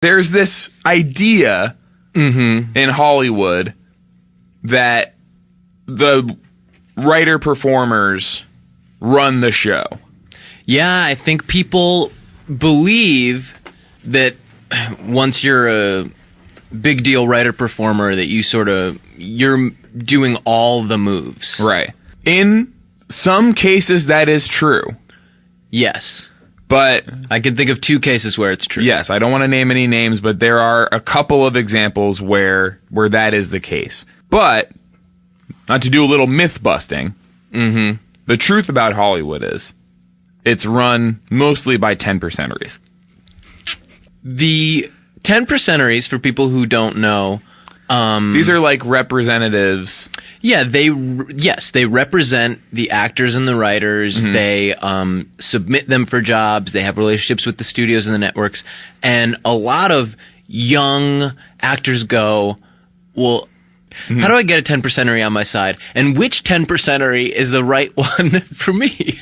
There's this idea in Hollywood that the writer-performers run the show. Yeah, I think people believe that once you're a big deal writer-performer that you're doing all the moves. Right. In some cases, that is true. Yes. But I can think of 2 cases where it's true. yes, I don't want to name any names, but there are a couple of examples where that is the case. But, not to do a little myth busting, the truth about Hollywood is it's run mostly by 10%eries. The 10%eries, for people who don't know, these are like representatives. Yeah, they represent the actors and the writers. They submit them for jobs. They have relationships with the studios and the networks. And a lot of young actors go, well, how do I get a 10%ery on my side? And which 10%ery is the right one for me?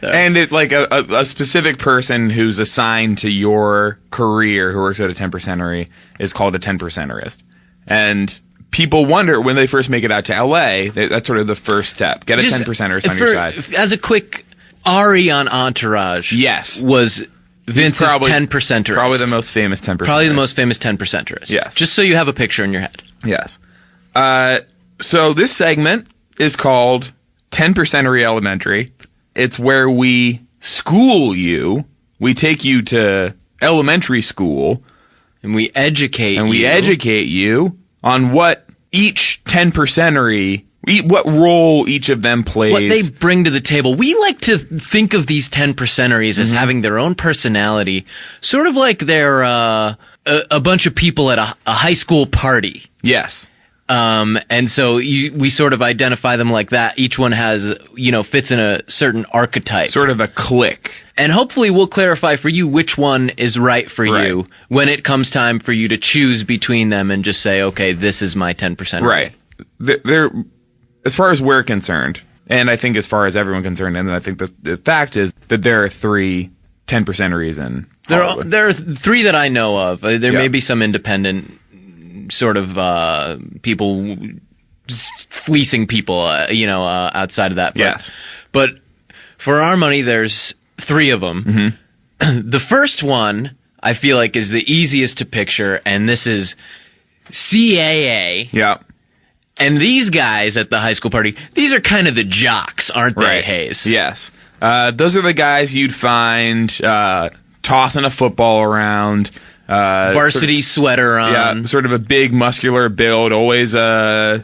And it's like a specific person who's assigned to your career who works at a 10%ery is called a 10%erist. And people wonder when they first make it out to LA, that's sort of the first step. Get a 10%erist on your side. As a quick, Ari on Entourage was Vince's 10%erist. Probably the most famous 10%erist. Probably the most famous 10%erist. Yes. Just so you have a picture in your head. Yes. So this segment is called 10%ery Elementary. It's where we school you. We take you to elementary school. And we educate you on what each 10%ery, what role each of them plays. What they bring to the table. We like to think of these 10%eries as having their own personality, sort of like they're a bunch of people at a high school party. Yes. And so we sort of identify them like that. Each one has, fits in a certain archetype. Sort of a clique. And hopefully we'll clarify for you which one is right for you when it comes time for you to choose between them and just say, okay, this is my 10%. Right. They're, as far as we're concerned, and I think as far as everyone concerned, and I think the fact is that there are 3 10%eries in Hollywood. There are 3 that I know of. There may be some independent sort of people fleecing people, outside of that. But, yes. But for our money, there's 3 of them. The first one I feel like is the easiest to picture, and this is CAA. Yeah. And these guys at the high school party, these are kind of the jocks, aren't they, Hayes? Yes. Those are the guys you'd find tossing a football around. Varsity sweater on. Yeah, sort of a big muscular build, always a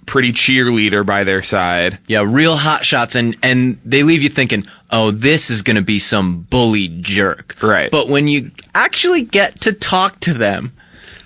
pretty cheerleader by their side. Yeah, real hot shots, and they leave you thinking, oh, this is going to be some bully jerk. Right. But when you actually get to talk to them,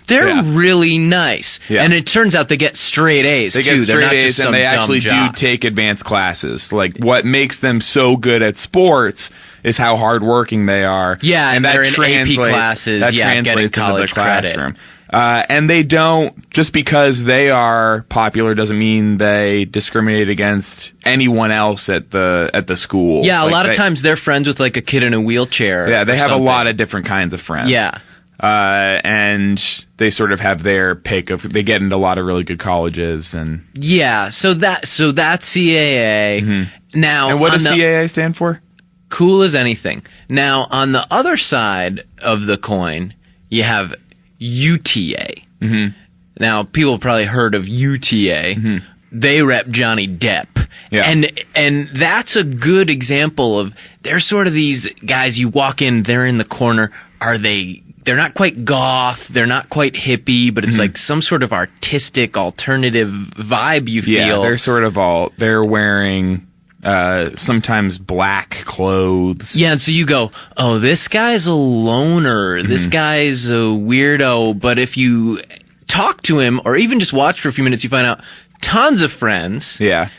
they're really nice. Yeah. And it turns out they get straight A's, too. They're not A's, just some and they dumb actually jock. do take advanced classes. Like, what makes them so good at sports is how hardworking they are. Yeah, and they're in AP classes, getting college into the classroom. credit. And they don't, just because they are popular doesn't mean they discriminate against anyone else at the school. Yeah, a lot of times they're friends with like a kid in a wheelchair. Yeah, they have something. a lot of different kinds of friends. Yeah. And they sort of have their pick of, they get into a lot of really good colleges and. Yeah, so that's CAA. Mm-hmm. Now, and what does CAA stand for? Cool as anything. Now, on the other side of the coin, you have UTA. Mm-hmm. Now, people have probably heard of UTA. Mm-hmm. They rep Johnny Depp. Yeah. And that's a good example of, they're sort of these guys, you walk in, they're in the corner. They're not quite goth, they're not quite hippie, but it's like some sort of artistic, alternative vibe you feel. Yeah, they're wearing sometimes black clothes. Yeah, and so you go, oh, this guy's a loner, this guy's a weirdo, but if you talk to him, or even just watch for a few minutes, you find out tons of friends. Yeah.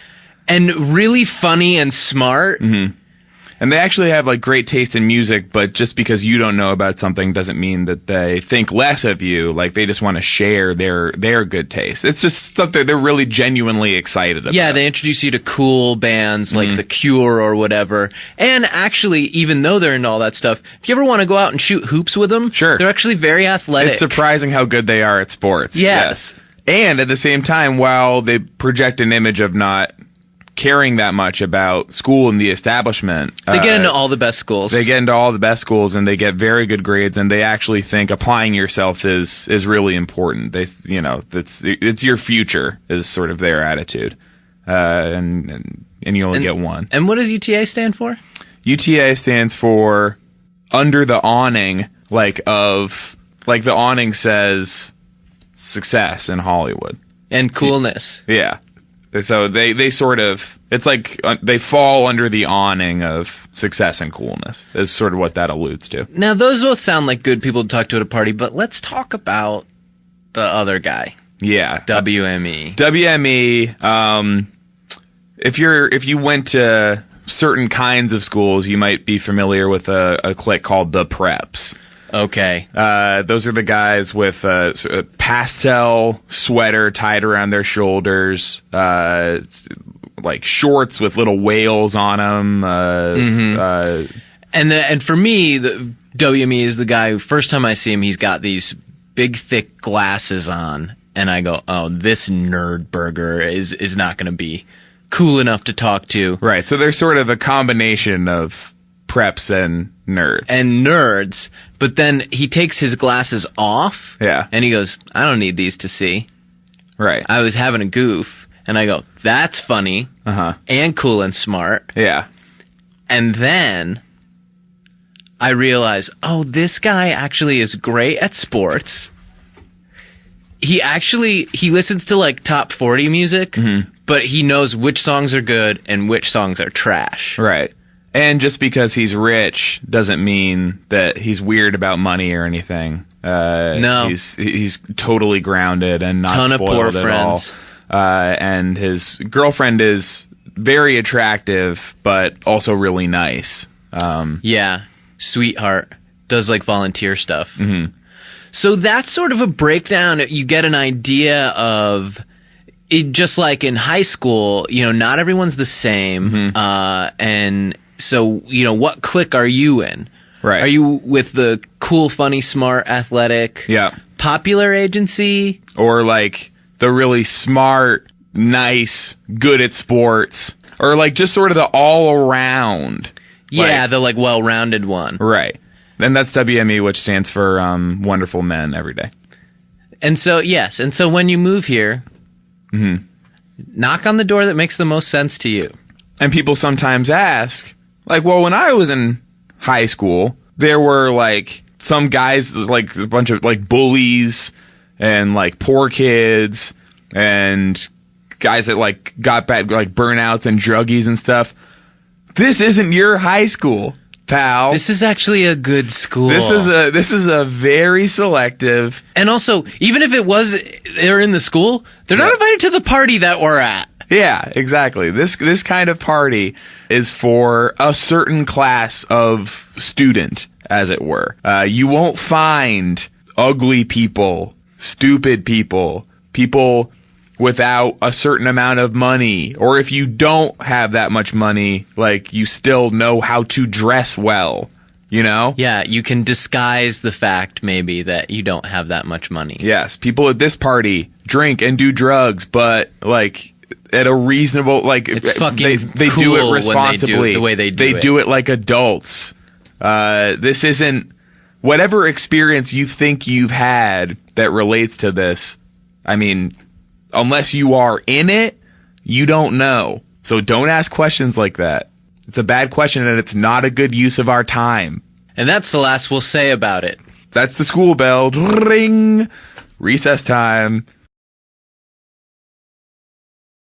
And really funny and smart. And they actually have like great taste in music, but just because you don't know about something doesn't mean that they think less of you. Like they just want to share their good taste. It's just something they're really genuinely excited about. Yeah, they introduce you to cool bands like The Cure or whatever. And actually, even though they're into all that stuff, if you ever want to go out and shoot hoops with them, sure, they're actually very athletic. It's surprising how good they are at sports. Yes. And at the same time, while they project an image of not caring that much about school and the establishment, they get into all the best schools. They get into all the best schools, and they get very good grades, and they actually think applying yourself is really important. They, it's your future is sort of their attitude, and you only get one. And what does UTA stand for? UTA stands for under the awning, like the awning says success in Hollywood and coolness. Yeah. So they sort of, it's like they fall under the awning of success and coolness is sort of what that alludes to. Now, those both sound like good people to talk to at a party, but let's talk about the other guy. Yeah. WME. WME, if you went to certain kinds of schools, you might be familiar with a clique called the Preps. Okay. Those are the guys with a pastel sweater tied around their shoulders, like shorts with little whales on them. And for me, the WME is the guy who, first time I see him, he's got these big, thick glasses on, and I go, oh, this nerd burger is not going to be cool enough to talk to. Right. So they're sort of a combination of preps and nerds. But then he takes his glasses off. Yeah. And he goes, I don't need these to see. Right. I was having a goof. And I go, that's funny. And cool and smart. Yeah. And then I realize, oh, this guy actually is great at sports. He listens to like top 40 music, but he knows which songs are good and which songs are trash. Right. And just because he's rich doesn't mean that he's weird about money or anything. No. He's totally grounded and not Ton of spoiled poor at friends. all. And his girlfriend is very attractive, but also really nice. Yeah. Sweetheart. Does like volunteer stuff. So that's sort of a breakdown. You get an idea of it, just like in high school, not everyone's the same. And so, what clique are you in? Right. Are you with the cool, funny, smart, athletic, popular agency? Or like the really smart, nice, good at sports? Or like just sort of the all around? Yeah, the like well-rounded one. Right. And that's WME, which stands for Wonderful Men Every Day. And so, yes. And so when you move here, knock on the door that makes the most sense to you. And people sometimes ask, like, well, when I was in high school, there were like some guys, like a bunch of like bullies and like poor kids and guys that like got bad, like burnouts and druggies and stuff. This isn't your high school, pal. This is actually a good school. This is a very selective. And also, even if it was they're in the school, they're not invited to the party that we're at. Yeah, exactly. This kind of party is for a certain class of student, as it were. You won't find ugly people, stupid people, people without a certain amount of money, or if you don't have that much money, like you still know how to dress well, Yeah, you can disguise the fact maybe that you don't have that much money. Yes, people at this party drink and do drugs, but like at a reasonable, like it's fucking they cool do it responsibly. When they do it the way they do it. They do it like adults. This isn't whatever experience you think you've had that relates to this. I mean, unless you are in it, you don't know. So don't ask questions like that. It's a bad question and it's not a good use of our time. And that's the last we'll say about it. That's the school bell. Ring. Recess time.